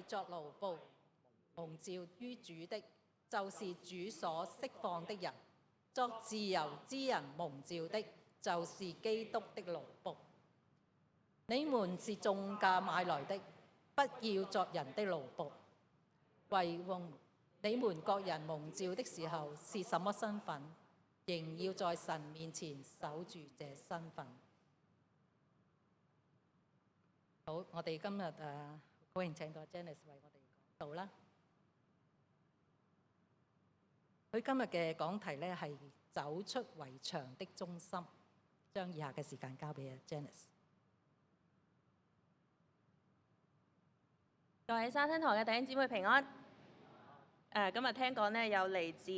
作奴僕，蒙召於主的，就是主所釋放的人；作自由之人蒙召的，就是基督的奴僕。你們是重價買來的，不要作人的奴僕。為你們各人蒙召的時候是什麼身份，仍要在神面前守住這身份。好，我哋今日歡迎請到 Janice 為我哋講道啦。佢今日嘅講題呢係走出圍牆的中心。將以下嘅時間交俾 Janice。各位沙灘堂嘅弟兄姊妹平安。今日聽講呢有嚟自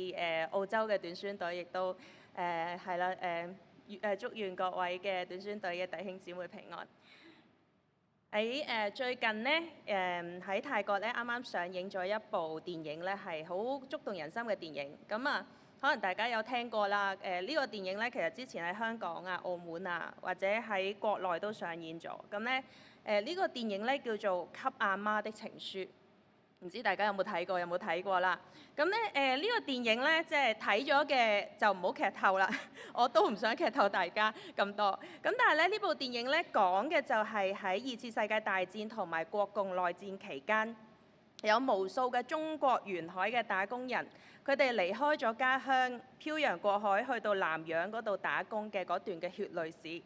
澳洲嘅短宣隊，亦都係啦祝願各位嘅短宣隊嘅弟兄姊妹平安。喺最近呢，喺泰國咧啱啱上映咗一部電影咧，係好觸動人心嘅電影。咁啊，可能大家有聽過啦。呢個電影咧，其實之前喺香港啊、澳門啊，或者喺國內都上演咗。咁咧，呢個電影咧叫做《給阿媽的情書》。唔知大家有冇睇過？有冇睇過啦？咁咧呢個電影咧，即係睇咗嘅就唔好劇透啦。我都唔想劇透大家咁多。咁但係咧呢部電影咧講嘅就係喺2次世界大戰同埋國共內戰期間，有無數嘅中國沿海嘅打工人，佢哋離開咗家鄉，漂洋過海去到南洋嗰度打工嘅嗰段嘅血淚史。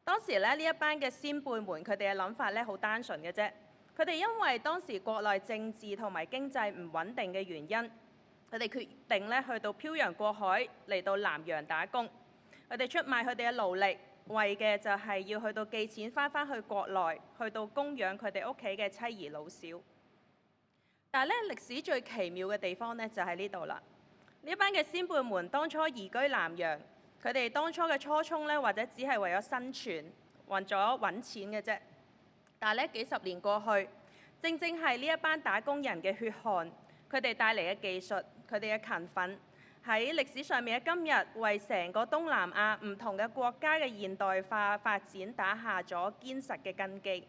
當時咧呢一班嘅先輩們，佢哋嘅諗法咧好單純嘅啫。佢哋因為當時國內政治同埋經濟唔穩定嘅原因，佢哋決定咧去到漂洋過海嚟到南洋打工。佢哋出賣佢哋嘅勞力，為嘅就係要去到寄錢翻去國內，去到供養佢哋屋企嘅妻兒老小。但係咧歷史最奇妙嘅地方咧就喺呢度啦。呢班嘅先輩們當初移居南洋，佢哋當初嘅初衷咧或者只係為咗生存，為咗揾錢嘅啫。但係咧幾十年過去，正正係呢一班打工人嘅血汗，佢哋帶嚟嘅技術，佢哋嘅勤奮，喺歷史上面嘅今日，為成個東南亞唔同嘅國家嘅現代化發展打下咗堅實嘅根基。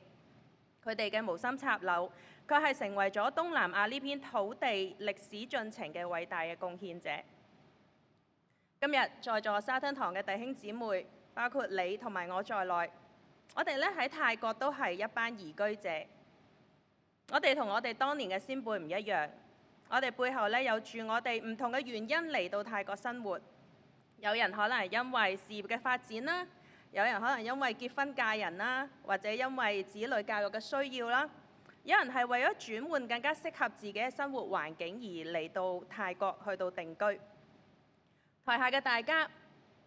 佢哋嘅無心插柳，佢係成為咗東南亞呢片土地歷史進程嘅偉大嘅貢獻者。今日在座沙灘堂嘅弟兄姊妹，包括你同埋我在內，我哋咧喺泰國都係一班移居者。我哋同我哋當年嘅先輩唔一樣，我哋背後咧有住我哋唔同嘅原因嚟到泰國生活。有人可能係因為事業嘅發展啦，有人可能因為結婚嫁人啦，或者因為子女教育嘅需要啦，有人係為咗轉換更加適合自己嘅生活環境而嚟到泰國去到定居。台下嘅大家，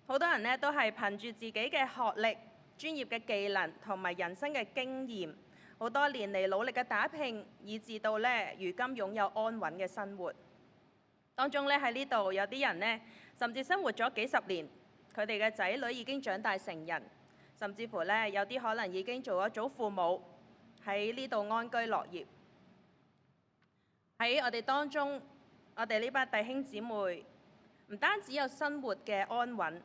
好多人咧都係憑住自己嘅學歷、專業嘅技能同埋人生嘅經驗，好多年嚟努力嘅打拼，以至到咧如今擁有安穩嘅生活。當中咧喺呢度有啲人呢，甚至生活咗幾十年，佢哋嘅仔女已經長大成人，甚至乎咧有啲可能已經做咗祖父母，喺呢度安居樂業。喺我哋當中，我哋呢班弟兄姊妹唔單止有生活嘅安穩，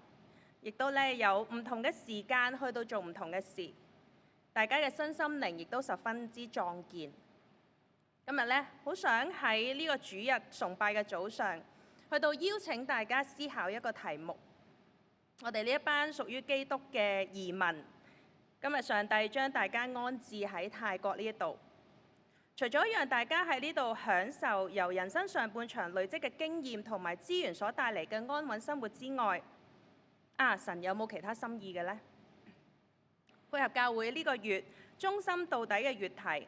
亦都咧有唔同嘅時間去到做唔同嘅事，大家嘅身心靈亦都十分之壯健。今日咧，好想喺呢個主日崇拜嘅早上，去到邀請大家思考一個題目。我哋呢一班屬於基督嘅移民，今日上帝將大家安置喺泰國呢一度，除咗讓大家喺呢度享受由人生上半場累積嘅經驗同埋資源所帶嚟嘅安穩生活之外，神有冇其他心意嘅呢？配合教會呢個月忠心到底嘅月題，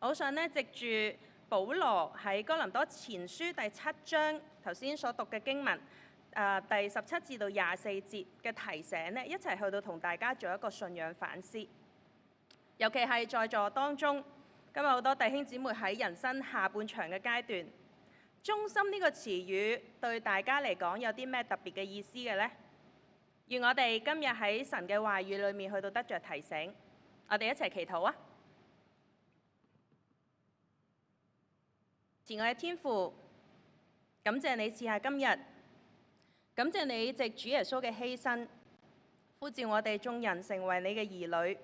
我想呢，藉住保羅喺哥林多前書第7章頭先所讀嘅經文，第17至到24節嘅提醒呢，一齊去到同大家做一個信仰反思。尤其係在座當中，今日好多弟兄姊妹喺人生下半場嘅階段，忠心呢個詞語對大家嚟講有啲咩特別嘅意思嘅呢？願我哋今日喺神嘅話語裏面去到得着提醒，我哋一齊祈禱啊！慈愛嘅天父，感謝你賜下今日，感謝你藉主耶穌嘅犧牲，呼召我哋眾人成為你嘅兒女。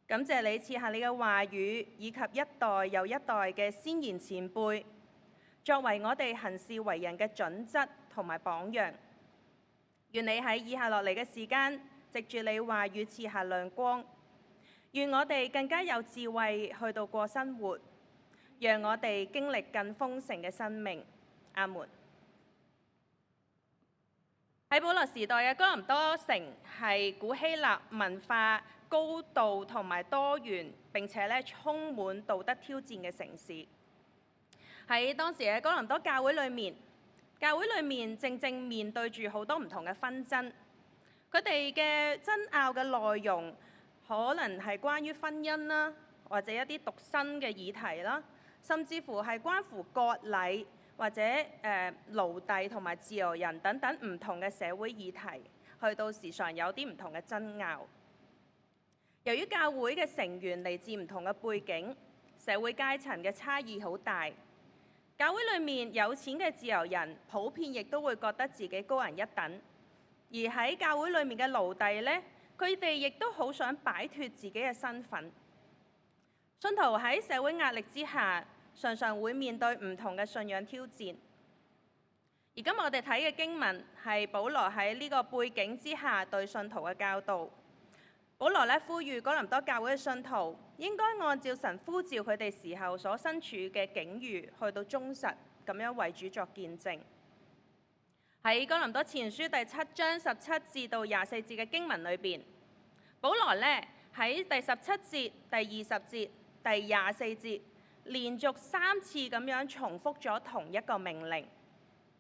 感謝你賜下你嘅話語，以及一代又一代嘅先賢前輩，作為我哋行事為人嘅準則同埋榜樣。願你喺以下落嚟嘅時間，藉住你話語賜下亮光，願我哋更加有智慧去到過生活，讓我哋經歷更豐盛嘅生命。阿門。喺保羅時代嘅哥林多城係古希臘文化高度同埋多元，並且充滿道德挑戰嘅城市。喺當時嘅哥林多教會裏面，正正面對住好多唔同嘅紛爭。佢哋嘅爭拗嘅內容可能係關於婚姻啦，或者一啲獨身嘅議題啦，甚至乎係關乎割禮或者奴隸同埋自由人等等唔同嘅社會議題，去到時常有啲唔同嘅爭拗。由於教會嘅成員嚟自唔同嘅背景，社會階層嘅差異好大，教會裏面有錢嘅自由人普遍亦都會覺得自己高人一等，而喺教會裏面嘅奴隸呢，佢哋亦都好想擺脫自己嘅身份。信徒喺社會壓力之下，常常會面對唔同嘅信仰挑戰。而今日我哋睇嘅經文係保羅喺呢個背景之下對信徒嘅教導。保羅呼籲哥林多教會嘅信徒應該按照神呼召佢哋時候所身處嘅境遇，去到忠實咁樣為主作見證。喺哥林多前書第7章17至到24節嘅經文裏邊，保羅喺第17節、第20節、第24節連續3次咁樣重複咗同一個命令。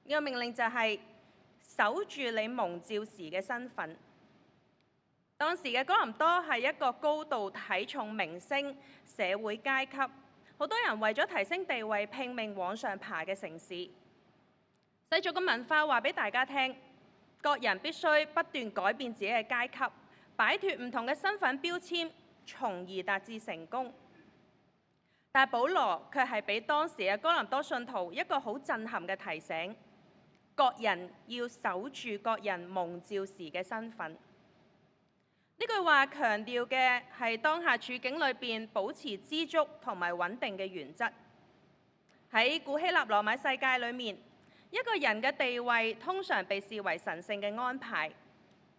呢個命令就係守住你蒙召時嘅身份。當時嘅哥林多係一個高度睇重名聲社會階級，好多人為咗提升地位拼命往上爬嘅城市。世俗嘅文化話俾大家聽，各人必須不斷改變自己嘅階級，擺脫唔同嘅身份標籤，從而達至成功。但係保羅卻係俾當時嘅哥林多信徒一個好震撼嘅提醒，各人要守住各人蒙召時嘅身份。呢句話強調嘅係當下處境裏邊保持知足同埋穩定嘅原則。喺古希臘羅馬世界裏面，一個人嘅地位通常被視為神聖嘅安排，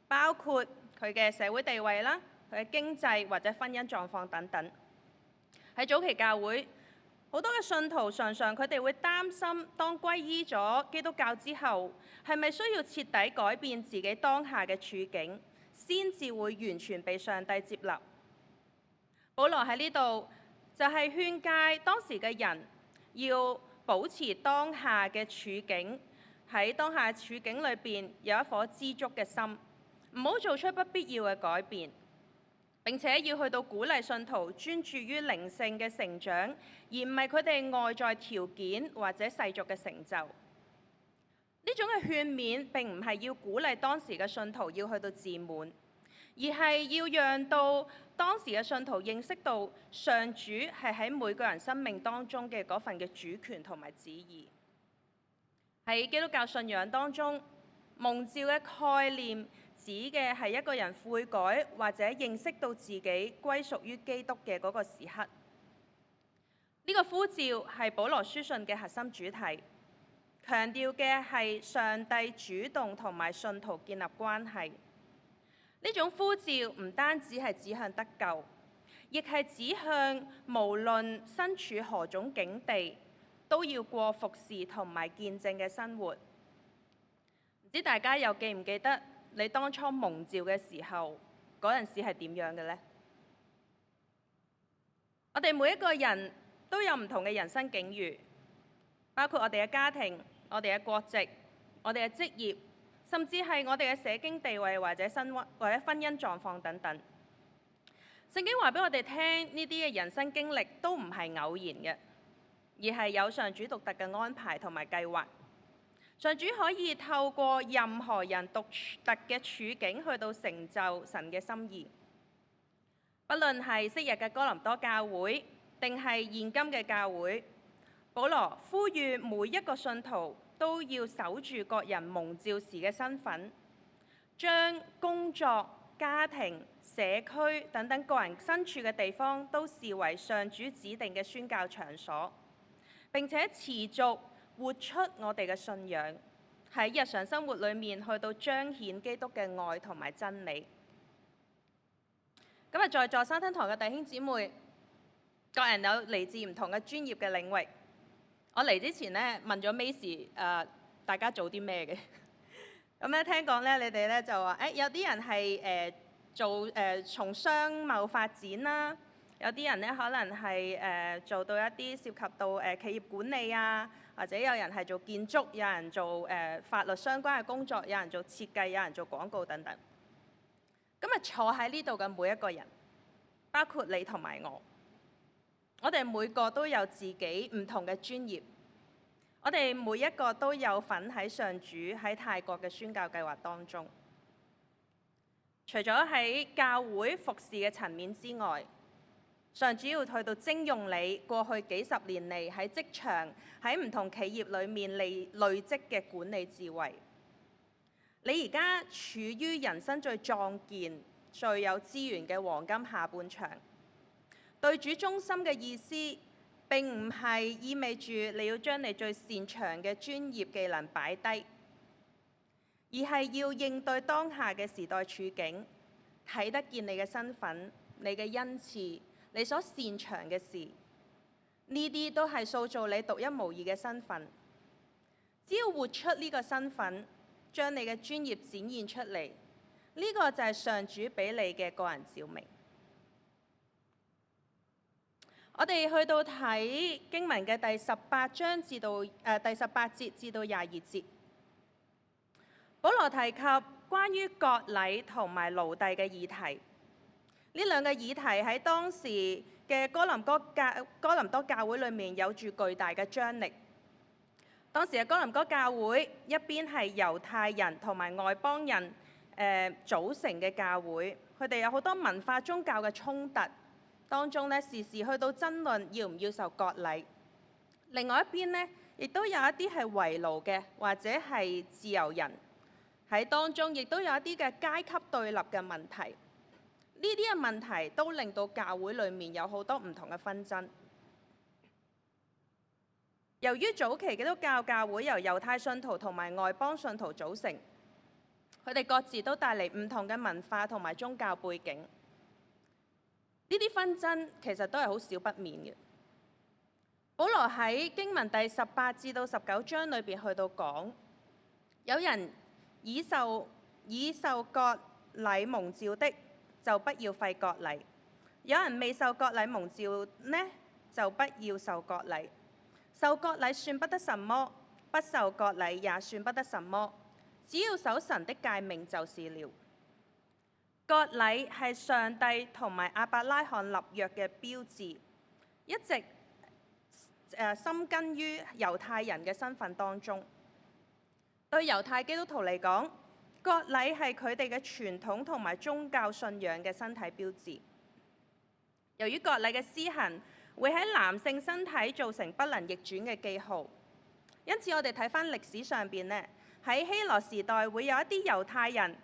包括佢嘅社會地位啦、佢嘅經濟或者婚姻狀況等等。喺早期教會，好多嘅信徒常常佢哋會擔心，當歸依咗基督教之後，係咪需要徹底改變自己當下嘅處境，先至會完全被上帝接納？保羅喺呢度就係勸誡當時嘅人要保持當下嘅處境，喺當下處境裏邊有一顆知足嘅心，唔好做出不必要嘅改變。並且要去到鼓勵信徒專注於靈性嘅成長，而唔係佢哋外在條件或者世俗嘅成就。呢種嘅勸勉並唔係要鼓勵當時嘅信徒要去到自滿，而係要讓到當時嘅信徒認識到上主係喺每個人生命當中嘅嗰份嘅主權同埋旨意。喺基督教信仰當中，蒙召嘅概念指嘅係一個人悔改或者認識到自己歸屬於基督嘅嗰個時刻。呢個呼召係保羅書信嘅核心主題，強調嘅係上帝主動同埋信徒建立關係。呢種呼召唔單止係指向得救，亦係指向無論身處何種境地，都要過服侍同埋見證嘅生活。唔知大家又記唔記得你當初蒙召嘅時候，嗰陣時係點樣嘅呢？我哋每一個人都有唔同嘅人生境遇，包括我哋嘅家庭、我哋嘅國籍、我哋嘅職業，甚至係我哋嘅社經地位或者婚姻狀況等等。聖經話俾我哋聽，呢啲嘅人生經歷都唔係偶然嘅，而係有上主獨特嘅安排同埋計劃。上主可以透過任何人獨特嘅處境去到成就神嘅心意。不論係昔日嘅哥林多教會，定係現今嘅教會，保羅呼籲每一個信徒都要守住各人蒙召時嘅身份，將工作、家庭、社區等等個人身處嘅地方，都視為上主指定嘅宣教場所，並且持續活出我哋嘅信仰，喺日常生活裏面去到彰顯基督嘅愛同埋真理。今日在座三親堂嘅弟兄姊妹，各人有嚟自唔同嘅專業嘅領域。我嚟之前咧問咗 Macy 大家做啲咩嘅？咁咧聽講咧你哋咧就話有啲人係做從商貿發展啦，有啲人咧可能係做到一啲涉及到企業管理啊，或者有人係做建築，有人做法律相關嘅工作，有人做設計，有人做廣告等等。今日坐喺呢度嘅每一個人，包括你同埋我哋每個都有自己唔同嘅專業，我哋每一個都有份喺上主喺泰國嘅宣教計劃當中。除咗喺教會服侍嘅層面之外，上主要去到徵用你過去幾十年嚟喺職場、喺唔同企業裏面累積嘅管理智慧。你而家處於人生最壯健、最有資源嘅黃金下半場。對主忠心嘅意思並唔係意味住你要將你最擅長嘅專業技能擺低，而係要應對當下嘅時代處境，睇得見你嘅身份、你嘅恩賜、你所擅長嘅事，呢啲都係塑造你獨一無二嘅身份。只要活出呢個身份，將你嘅專業展現出嚟，呢個就係上主俾你嘅個人照明。我哋去到睇經文嘅第18章至到第18節至到22節，保羅提及關於割禮同埋奴隸嘅議題。呢兩個議題喺當時嘅哥林多教會裏面有住巨大嘅張力。當時嘅哥林多教會一邊係猶太人同埋外邦人組成嘅教會，佢哋有好多文化宗教嘅衝突。當中咧，時時去到爭論要唔要受割禮。另外一邊咧，亦都有一啲係為奴嘅，或者係自由人喺當中，亦都有一啲嘅階級對立嘅問題。呢啲嘅問題都令到教會裡面有好多唔同嘅紛爭。由於早期基督教教會由猶太信徒同埋外邦信徒組成，佢哋各自都帶嚟唔同嘅文化同埋宗教背景。呢啲紛爭其實都係好少不免嘅。保羅喺經文第18至到19章裏邊去到講，有人已受割禮蒙召的，就不要廢割禮；有人未受割禮蒙召呢，就不要受割禮。受割禮算不得什麼，不受割禮也算不得什麼，只要守神的誡命就是了。割禮係上帝同埋亞伯拉罕立約嘅標誌，一直深根於猶太人嘅身份當中。對猶太基督徒嚟講，割禮係佢哋嘅傳統同埋宗教信仰嘅身體標誌。由於割禮嘅施行會喺男性身體造成不能逆轉嘅記號，因此我哋睇返歷史上邊呢，喺希羅時代會有一啲猶太人。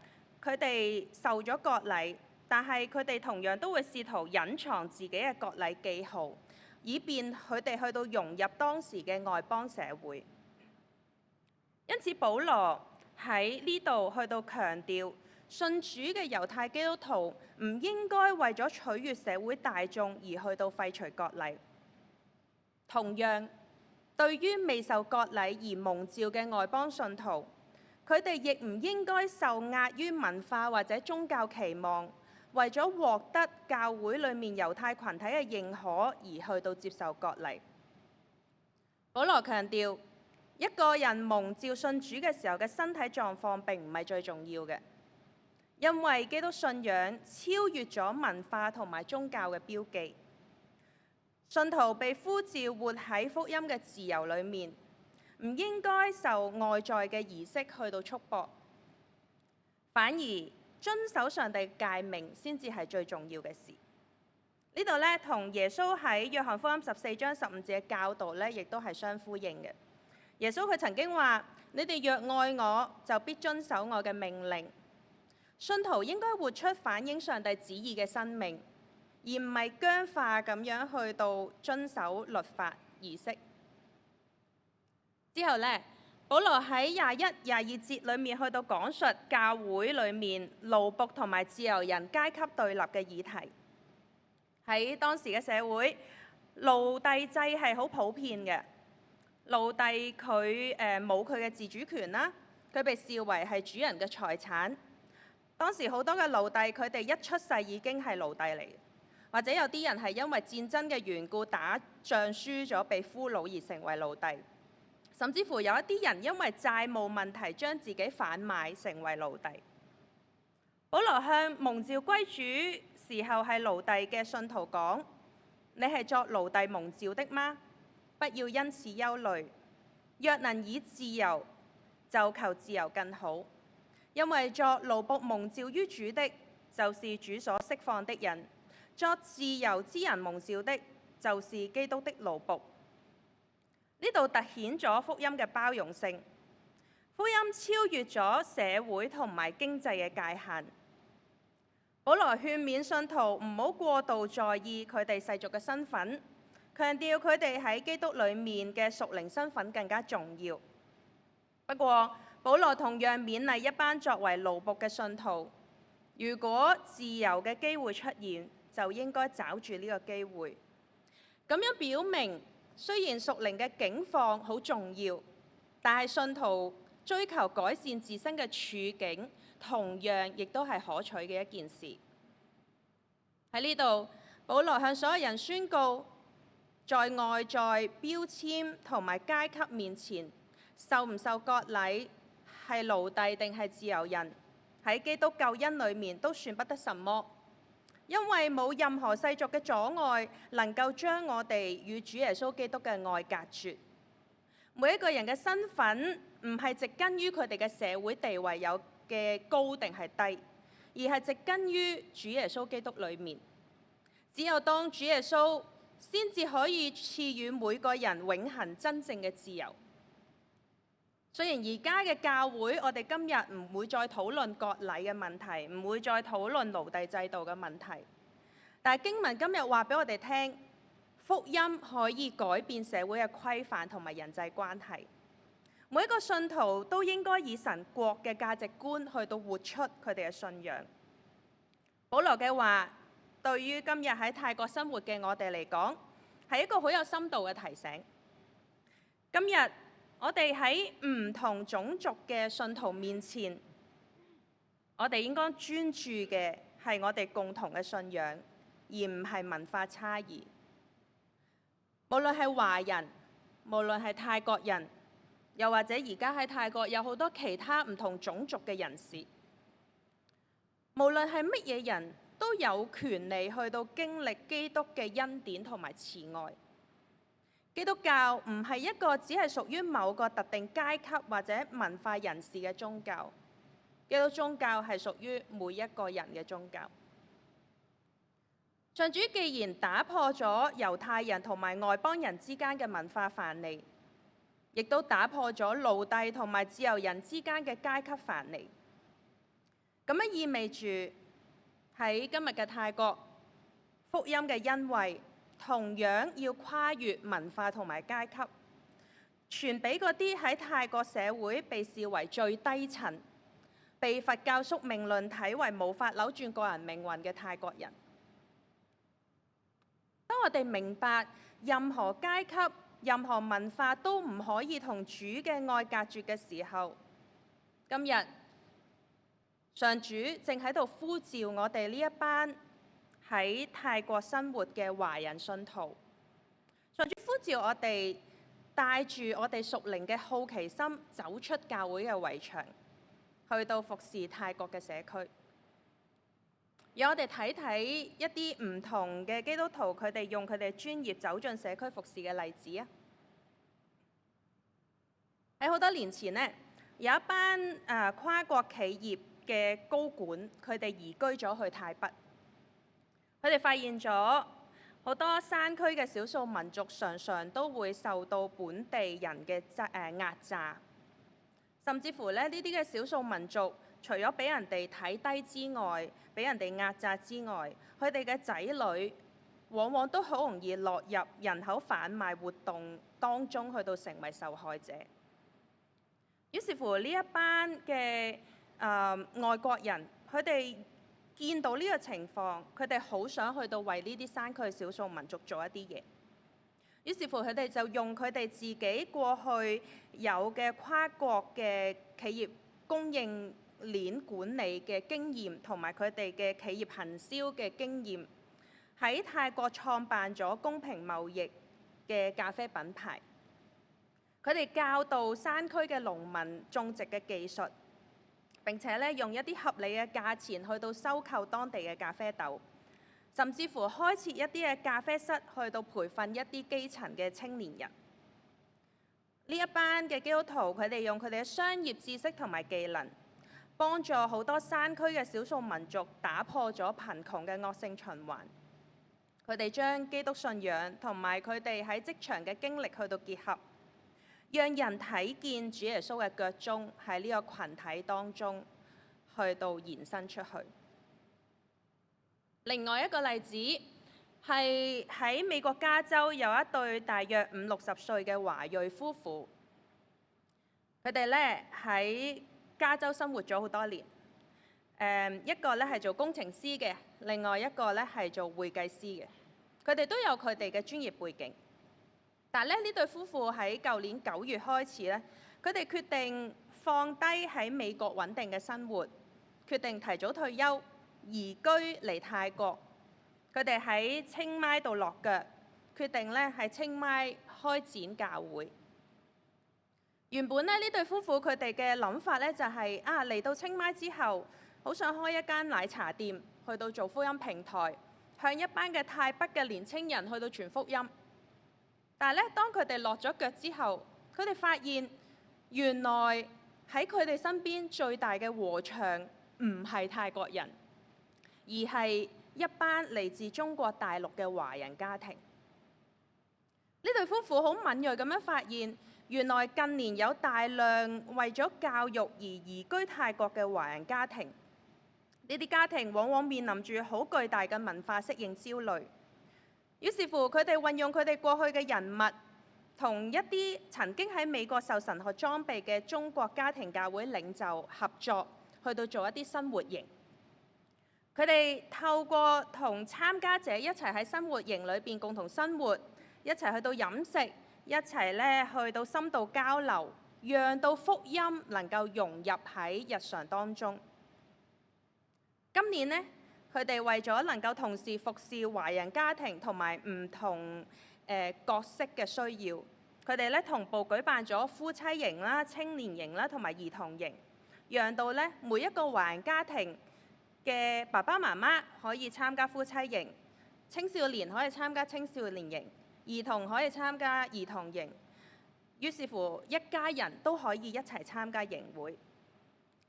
佢哋受咗割禮，但係佢哋同樣都會試圖隱藏自己嘅割禮記號，以便佢哋去到融入當時嘅外邦社會。因此，保羅喺呢度去到強調，信主嘅猶太基督徒唔應該為咗取悅社會大眾而去到廢除割禮。同樣，對於未受割禮而蒙召嘅外邦信徒，佢哋亦唔應該受壓於文化或者宗教期望，為咗獲得教會裡面猶太群體嘅認可而去到接受割禮。保羅強調，一個人蒙召信主嘅時候嘅身體狀況並唔係最重要嘅，因為基督信仰超越咗文化同埋宗教嘅標記。信徒被呼召活喺福音嘅自由裡面，唔應該受外在嘅儀式去到束縛，反而遵守上帝嘅誡命先至係最重要嘅事。呢度咧同耶穌喺約翰福音14章15節嘅教導咧，亦都係相呼應嘅。耶穌佢曾經話：你哋若愛我，就必遵守我嘅命令。信徒應該活出反映上帝旨意嘅生命，而唔係僵化咁樣去到遵守律法儀式。之後呢，保羅喺21、22節裏面去到講述教會裏面奴僕同埋自由人階級對立嘅議題。喺當時嘅社會，奴隸制係好普遍嘅。奴隸佢冇佢嘅自主權啦，佢被視為係主人嘅財產。當時好多嘅奴隸，佢哋一出世已經係奴隸嚟，或者有啲人係因為戰爭嘅緣故打仗輸咗被俘虜而成為奴隸，甚至乎有一啲人因為債務問題將自己販賣成為奴隸。保羅向蒙召歸主時候係奴隸嘅信徒講：你係作奴隸蒙召的嗎？不要因此憂慮。若能以自由，就求自由更好。因為作奴僕蒙召於主的，就是主所釋放的人；作自由之人蒙召的，就是基督的奴僕。呢度凸顯咗福音嘅包容性，福音超越咗社會同埋經濟嘅界限。保羅勸勉信徒唔好過度在意佢哋世俗嘅身份，強調佢哋喺基督裏面嘅屬靈身份更加重要。不過，保羅同樣勉勵一班作為奴僕嘅信徒，如果自由嘅機會出現，就應該抓住呢個機會。咁樣表明，雖然屬靈嘅境況好重要，但係信徒追求改善自身嘅處境，同樣亦都係可取嘅一件事。喺呢度，保羅向所有人宣告，在外在標籤同埋階級面前，受唔受割禮，係奴隸定係自由人，喺基督救恩裏面都算不得什麼，因為冇任何世俗嘅阻礙能夠將我哋與主耶穌基督嘅愛隔絕。每一個人嘅身份唔係植根於佢哋嘅社會地位有嘅高定係低，而係植根於主耶穌基督裏面。只有當主耶穌先至可以賜予每個人永恆真正嘅自由。雖然而家嘅教會，我哋今日唔會再討論割禮嘅問題，唔會再討論奴隸制度嘅問題，但係經文今日話俾我哋聽，福音可以改變社會嘅規範同埋人際關係。每一個信徒都應該以神國嘅價值觀去到活出佢哋嘅信仰。保羅嘅話，對於今日喺泰國生活嘅我哋嚟講，係一個好有深度嘅提醒。今日我哋喺唔同種族嘅信徒面前，我哋應該專注嘅係我哋共同嘅信仰，而唔係文化差異。無論係華人，無論係泰國人，又或者而家喺泰國有好多其他唔同種族嘅人士，無論係乜嘢人都有權利去到經歷基督嘅恩典同埋慈愛。基督教唔係一個只係屬於某個特定階級或者文化人士嘅宗教，基督宗教係屬於每一個人嘅宗教。上主既然打破咗猶太人同埋外邦人之間嘅文化藩籬，亦都打破咗奴隸同埋自由人之間嘅階級藩籬，咁樣意味住喺今日嘅泰國，福音嘅恩惠同樣要跨越文化同埋階級，傳俾嗰啲喺泰國社會被視為最低層、被佛教宿命論睇為無法扭轉個人命運嘅泰國人。當我哋明白任何階級、任何文化都唔可以同主嘅愛隔絕嘅時候，今日上主正喺度呼召我哋呢一班喺泰國生活嘅華人信徒。上主呼召我哋帶住我哋屬靈嘅好奇心，走出教會嘅圍牆，去到服侍泰國嘅社區。讓我哋睇睇一啲唔同嘅基督徒，佢哋用佢哋專業走進社區服侍嘅例子啊！喺好多年前呢，有一班跨國企業嘅高管，佢哋移居咗去泰北。佢哋發現咗好多山區嘅少數民族常常都會受到本地人嘅壓榨，甚至乎呢啲嘅少數民族除咗俾人哋睇低之外，俾人哋壓榨之外，佢哋嘅仔女往往都好容易落入人口販賣活動當中，去到成為受害者。於是乎呢一班嘅外國人，佢哋見到呢個情況，佢哋好想去到為呢啲山區少數民族做一啲嘢。於是乎佢哋就用佢哋自己過去有嘅跨國嘅企業供應鏈管理嘅經驗，同埋佢哋嘅企業行銷嘅經驗，喺泰國創辦咗公平貿易嘅咖啡品牌。佢哋教導山區嘅農民種植嘅技術，並且咧用一啲合理嘅價錢去到收購當地嘅咖啡豆，甚至乎開設一啲嘅咖啡室去到培訓一啲基層嘅青年人。呢一班嘅基督徒，佢哋用佢哋嘅商業知識同埋技能，幫助好多山區嘅少數民族打破咗貧窮嘅惡性循環。佢哋將基督信仰同埋佢哋喺職場嘅經歷去到結合，讓人睇見主耶穌嘅腳蹤喺呢個群體當中去到延伸出去。另外一個例子係喺美國加州有一對大約50-60歲嘅華裔夫婦，佢哋咧喺加州生活咗好多年。一個咧係做工程師嘅，另外一個咧係做會計師嘅。佢哋都有佢哋嘅專業背景。但係咧，呢對夫婦喺舊年9月開始咧，佢哋決定放低喺美國穩定嘅生活，決定提早退休，移居嚟泰國。佢哋喺清邁度落腳，決定咧喺清邁開展教會。原本咧呢對夫婦佢哋嘅諗法咧就係嚟到清邁之後，好想開一間奶茶店，去到做福音平台，向一班嘅泰北嘅年青人去到傳福音。但係咧，當佢哋落咗腳之後，佢哋發現原來喺佢哋身邊最大嘅禾場唔係泰國人，而係一班嚟自中國大陸嘅華人家庭。呢對夫婦好敏銳咁樣發現，原來近年有大量為咗教育而移居泰國嘅華人家庭，呢啲家庭往往面臨住好巨大嘅文化適應焦慮。於是乎，佢哋運用佢哋過去嘅人脈，同一啲曾經喺美國受神學裝備嘅中國家庭教會領袖合作，去到做一啲生活營。佢哋透過同參加者一齊喺生活營裏邊共同生活，一齊去到飲食，一齊咧去到深度交流，讓到福音能夠融入喺日常當中。今年呢，佢哋為咗能夠同時服侍華人家庭同埋唔同角色嘅需要，佢哋咧同步舉辦咗夫妻營啦、青年營啦同埋兒童營，讓到咧每一個華人家庭嘅爸爸媽媽可以參加夫妻營，青少年可以參加青少年營，兒童可以參加兒童營。於是乎，一家人都可以一齊參加營會。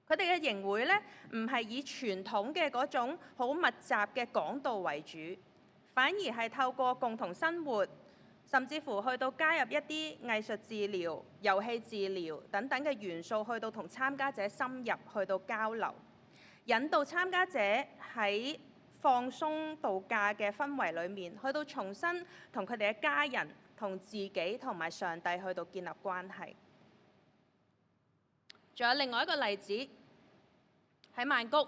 佢哋嘅營會咧，唔係以傳統嘅嗰種好密集嘅講道為主，反而係透過共同生活，甚至乎去到加入一啲藝術治療、遊戲治療等等嘅元素，去到同參加者深入去到交流，引導參加者喺放鬆度假嘅氛圍裏面，去到重新同佢哋嘅家人、同自己同埋上帝去到建立關係。仲有另外一個例子，喺曼谷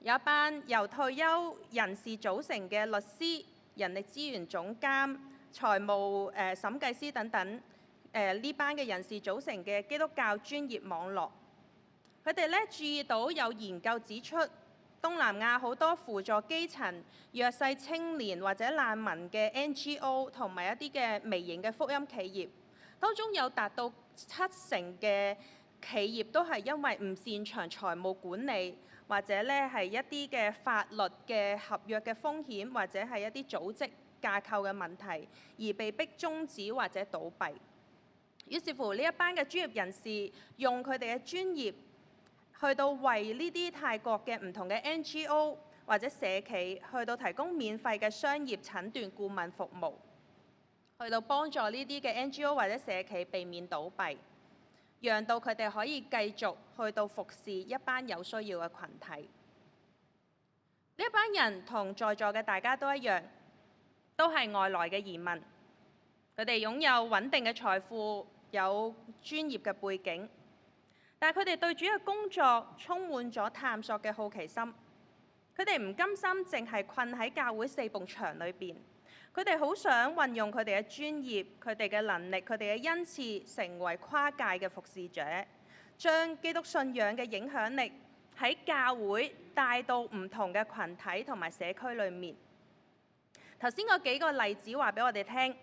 有一班由退休人士組成嘅律師、人力資源總監、財務審計師等等呢班嘅人士組成嘅基督教專業網絡。佢哋咧注意到有研究指出，東南亞好多輔助基層、弱勢青年或者難民嘅 NGO 同埋一啲嘅微型嘅福音企業，當中有達到70%嘅企業都係因為唔擅長財務管理，或者咧係一啲嘅法律嘅合約嘅風險，或者係一啲組織架構嘅問題，而被逼終止或者倒閉。於是乎，呢一班嘅專業人士用佢哋嘅專業，去到為呢啲泰國嘅唔同嘅 NGO 或者社企，去到提供免費嘅商業診斷顧問服務，去到幫助呢啲嘅 NGO 或者社企避免倒閉。讓到佢哋可以繼續去到服侍一班有需要嘅群體。呢一班人同在座嘅大家都一樣，都係外來嘅移民。佢哋擁有穩定嘅財富，有專業嘅背景，但係佢哋對主嘅工作充滿咗探索嘅好奇心。佢哋唔甘心淨係困喺教會四埲牆裏邊，佢哋好想運用佢哋嘅專業、佢哋嘅能力、佢哋嘅恩賜，成為跨界嘅服侍者，將基督信仰嘅影響力喺教會帶到唔同嘅群體同埋社區裏面。頭先嗰幾個例子話俾我哋聽，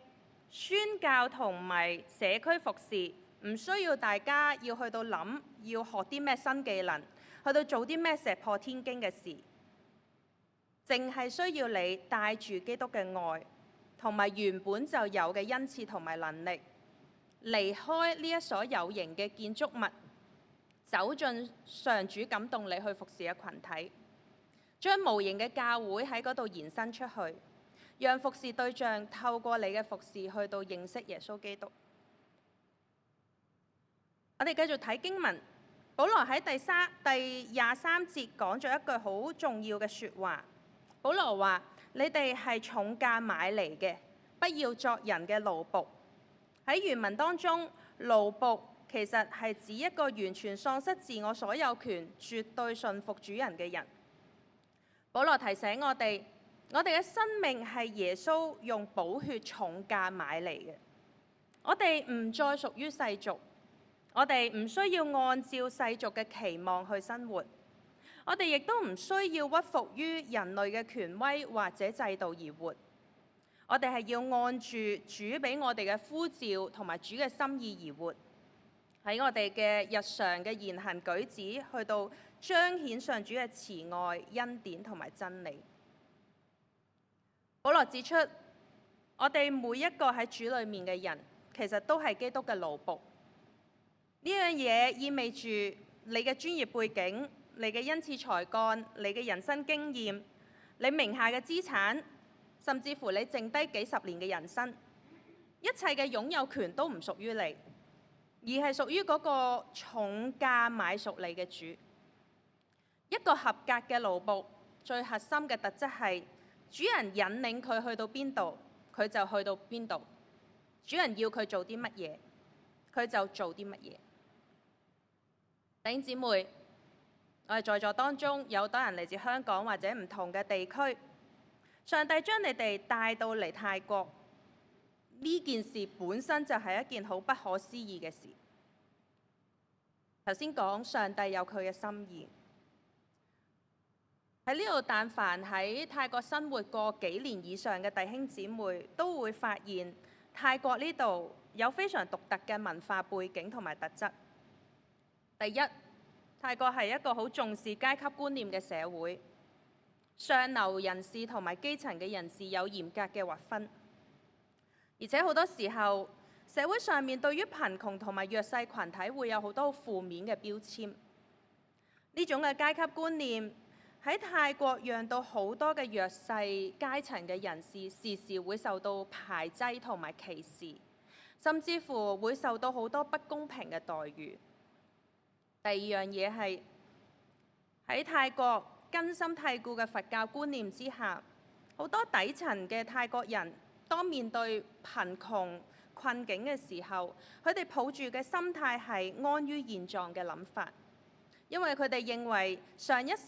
宣教同埋社區服侍唔需要大家要去到諗要學啲咩新技能，去到做啲咩石破天驚嘅事，淨係需要你帶住基督嘅愛同埋原本就有嘅恩賜同埋能力，離開呢一所有形嘅建築物，走進上主感動你去服侍嘅群體，將無形嘅教會喺嗰度延伸出去，讓服侍對象透過你嘅服侍去到認識耶穌基督。我哋繼續睇經文，保羅喺第23節講咗一句好重要嘅説話。保羅話：你哋係重價買嚟嘅，不要作人嘅奴僕。喺原文當中，奴僕其實係指一個完全喪失自我所有權、絕對順服主人嘅人。保羅提醒我哋嘅生命係耶穌用寶血重價買嚟嘅。我哋唔再屬於世俗，我哋唔需要按照世俗嘅期望去生活。我哋亦都唔需要屈服於人類嘅權威或者制度而活。我哋係要按住主俾我哋嘅呼召同埋主嘅心意而活，喺我哋嘅日常嘅言行舉止去到彰顯上主嘅慈愛、恩典同埋真理。保羅指出，我哋每一個喺主裏面嘅人，其實都係基督嘅奴僕。呢樣嘢意味住你嘅專業背景、你嘅恩賜才幹、你嘅人生經驗、你名下嘅資產，甚至乎你剩低幾十年嘅人生，一切嘅擁有權都唔屬於你，而係屬於嗰個重價買贖你嘅主。一個合格嘅奴僕，最核心嘅特質係主人引領佢去到邊度，佢就去到邊度。主人要佢做啲乜嘢，佢就做啲乜嘢。弟兄姊妹，我哋在座當中有好多人嚟自香港或者唔同嘅地區，上帝將你哋帶到嚟泰國，呢件事本身就係一件好不可思議嘅事。頭先講上帝有佢嘅心意，喺呢度但凡喺泰國生活過幾年以上嘅弟兄姊妹，都會發現泰國呢度有非常獨特嘅文化背景同埋特質。第一，泰國係一個好重視階級觀念嘅社會，上流人士同埋基層嘅人士有嚴格嘅劃分，而且好多時候社會上面對於貧窮同埋弱勢群體會有好多負面嘅標籤。呢種嘅階級觀念喺泰國讓到好多嘅弱勢階層嘅人士時時會受到排擠同埋歧視，甚至乎會受到好多不公平嘅待遇。第二樣嘢係喺泰國根深蒂固嘅佛教觀念之下，好多底層嘅泰國人當面對貧窮困境嘅時候，佢哋抱住嘅心態係安於現狀嘅諗法，因為佢哋認為上一世、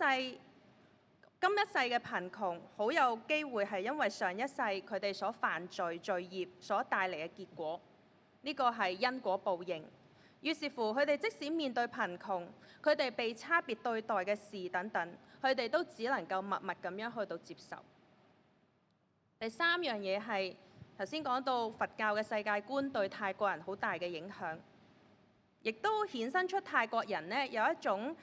今一世嘅貧窮好有機會係因為上一世佢哋所犯罪罪業所帶嚟嘅結果，呢個係因果報應。於是乎，佢哋即使面對貧窮，佢哋被差別對待嘅事等等，佢哋都只能夠默默咁樣去到接受。第三樣嘢係頭先講到佛教嘅世界觀對泰國人好大嘅影響，亦都衍生出泰國人呢有一種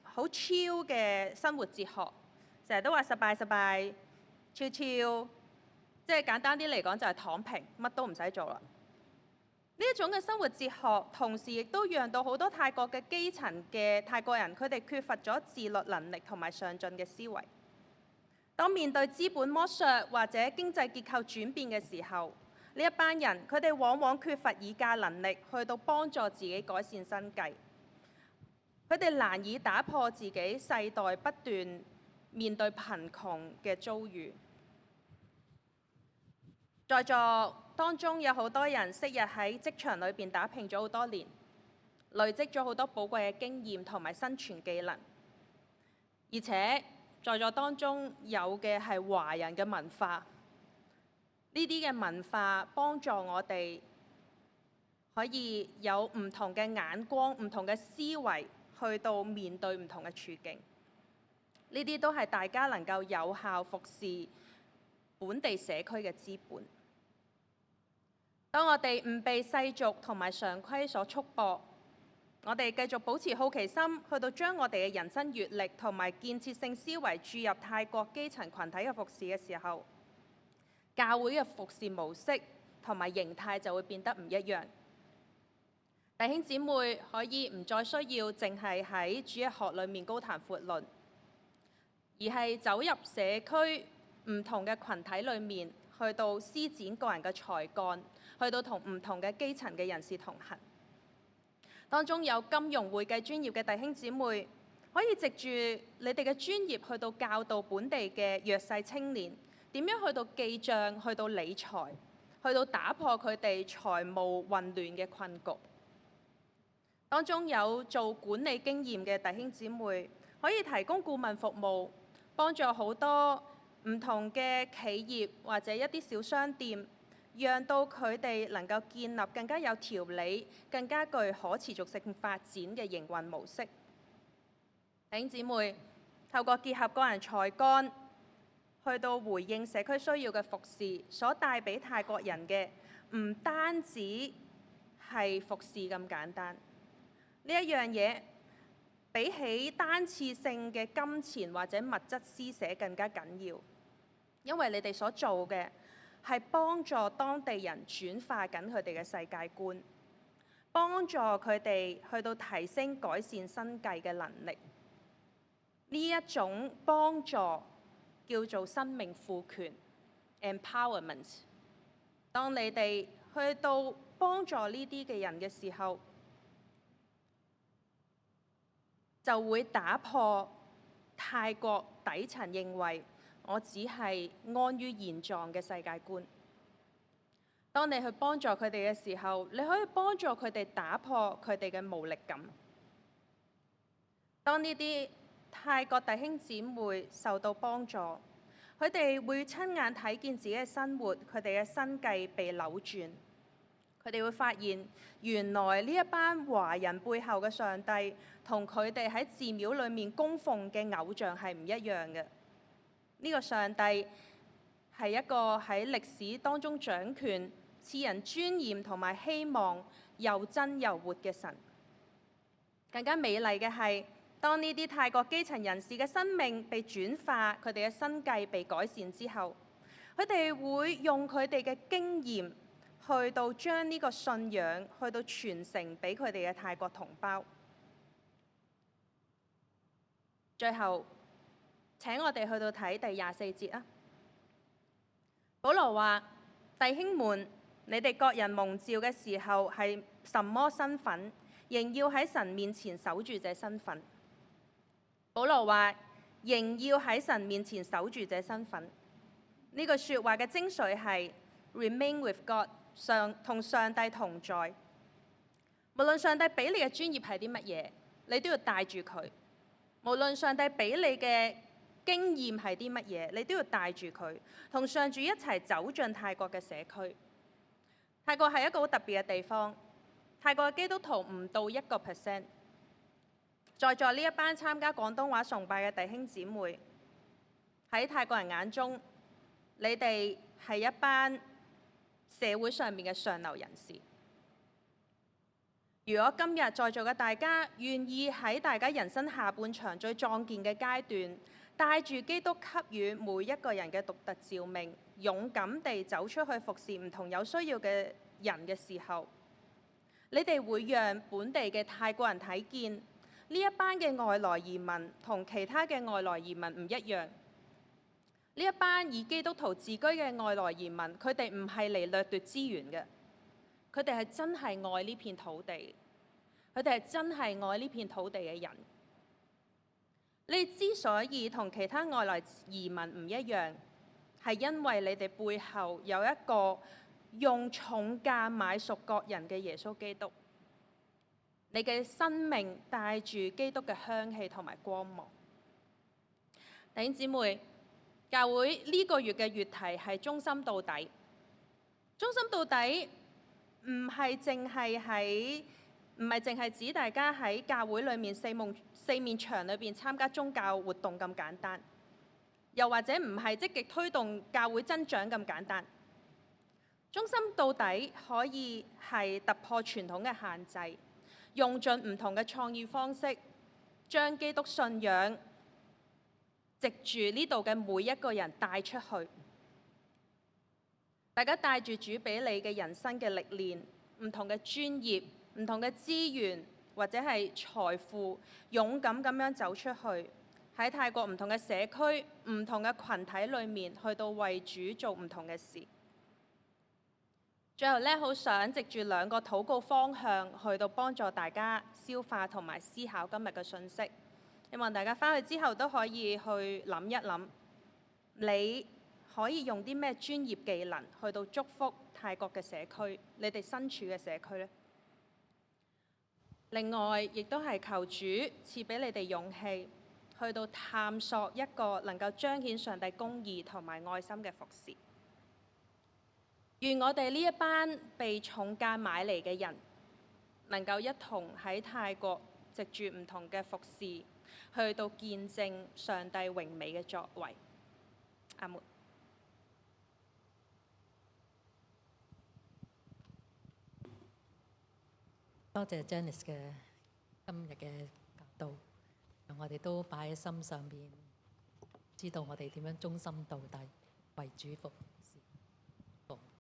好 chill 嘅生活哲學，成日都話拜超，即係簡單啲嚟講就係躺平，乜都唔使做啦。呢一種嘅生活哲學，同時亦都讓到好多泰國嘅基層嘅泰國人，佢哋缺乏咗自律能力同埋上進嘅思維。當面對資本剝削或者經濟結構轉變嘅時候，呢一班人，佢哋往往缺乏議價能力去到幫助自己改善生計，佢哋難以打破自己世代不斷面對貧窮嘅遭遇。在座當中有好多人昔日喺職場裏邊打拼咗好多年，累積咗好多寶貴嘅經驗同埋生存技能，而且在座當中有嘅係華人嘅文化，呢啲嘅文化幫助我哋可以有唔同嘅眼光、唔同嘅思維去到面對唔同嘅處境。呢啲都係大家能夠有效服侍本地社區嘅資本。當我哋唔被世俗同埋常規所束縛，我哋繼續保持好奇心，去到將我哋嘅人生閲歷同埋建設性思維注入泰國基層群體嘅服侍嘅時候，教會嘅服侍模式同埋形態就會變得唔一樣。弟兄姊妹可以唔再需要淨係喺主日學裏面高談闊論，而係走入社區唔同嘅群體裏面，去到施展個人嘅才幹，去到同唔同嘅基層嘅人士同行。當中有金融會計專業嘅弟兄姊妹，可以藉住你哋嘅專業去到教導本地嘅弱勢青年，點樣去到記帳，去到理財，去到打破佢哋財務混亂嘅困局。當中有做管理經驗嘅弟兄姊妹，可以提供顧問服務，幫助好多唔同嘅企業或者一啲小商店，讓到佢哋能夠建立更加有條理、更加具可持續性發展嘅營運模式。弟兄姊妹，透過結合個人才幹，去到回應社區需要嘅服侍，所帶俾泰國人嘅唔單止係服侍咁簡單。呢一樣嘢比起單次性嘅金錢或者物質施捨更加緊要，因為你哋所做嘅係幫助當地人轉化緊佢哋嘅世界觀，幫助佢哋去到提升改善生計嘅能力。呢一種幫助叫做生命賦權 （empowerment）。當你哋去到幫助呢啲嘅人嘅時候，就會打破泰國底層認為我只係安於現狀嘅世界觀。當你去幫助佢哋嘅時候，你可以幫助佢哋打破佢哋嘅無力感。當呢啲泰國弟兄姊妹受到幫助，佢哋會親眼睇見自己嘅生活，佢哋嘅生計被扭轉。佢哋會發現，原來呢一班華人背後嘅上帝，同佢哋喺寺廟裏面供奉嘅偶像係唔一樣嘅。呢個上帝係一個喺歷史當中掌權、賜人尊嚴同埋希望、又真又活嘅神。更加美麗嘅係，當呢啲泰國基層人士嘅生命被轉化，佢哋嘅生計被改善之後，佢哋會用佢哋嘅經驗去到將呢個信仰去到傳承俾佢哋嘅泰國同胞。最後，請我哋去到睇第24節啊。保羅話：弟兄們，你哋各人蒙召嘅時候係什麼身份，仍要喺神面前守住這身份。保羅話：仍要喺神面前守住這身份。呢句説話嘅精髓係 remain with God， 同上帝同在。無論上帝俾你嘅專業係啲乜嘢，你都要帶住佢。無論上帝俾你嘅經驗係啲乜嘢，你都要帶住佢，同上主一齊走進泰國嘅社區。泰國係一個好特別嘅地方，泰國嘅基督徒唔到1%。在座呢一班參加廣東話崇拜嘅弟兄姊妹，喺泰國人眼中，你哋係一班社會上面嘅上流人士。如果今日在座嘅大家願意喺大家人生下半場最壯健嘅階段，帶住基督給予每一個人嘅獨特召命，勇敢地走出去服侍唔同有需要嘅人嘅時候，你哋會讓本地嘅泰國人睇見呢一班嘅外來移民同其他嘅外來移民唔一樣。呢呢一班以基督徒自居嘅外來移民，佢哋唔係嚟掠奪資源嘅，佢哋係真係愛呢片土地，佢哋係真係愛呢片土地嘅人。你之所以同其他外來移民唔一樣，係因為你哋背後有一個用重價買贖各人嘅耶穌基督。你嘅生命帶住基督嘅香氣同埋光芒。弟兄姊妹，教會呢個月嘅月題係忠心到底。忠心到底唔係淨係指大家喺教會裏面四面牆裏邊參加宗教活動咁簡單，又或者唔係積極推動教會增長咁簡單。忠心到底可以係突破傳統嘅限制，用盡唔同嘅創意方式，將基督信仰藉住呢度嘅每一個人帶出去。大家帶住主俾你嘅人生嘅歷練、唔同嘅專業、唔同嘅資源或者係財富，勇敢咁樣走出去，喺泰國唔同嘅社區、唔同嘅群體裏面，去到為主做唔同嘅事。最後咧，好想藉住兩個禱告方向，去到幫助大家消化同埋思考今日嘅信息。希望大家返去之後都可以去諗一諗，你可以用啲咩專業技能去到祝福泰國嘅社區，你哋身處嘅社區呢？另外，亦都係求主賜俾你哋勇氣，去到探索一個能夠彰顯上帝公義同埋愛心嘅服事。願我哋呢一班被重價買嚟嘅人，能夠一同喺泰國藉住唔同嘅服事，去到見證上帝榮美嘅作為。阿門。多謝 Janice 嘅今日嘅教導，讓我哋都擺喺心上邊，知道我哋點樣忠心到底，為主服務。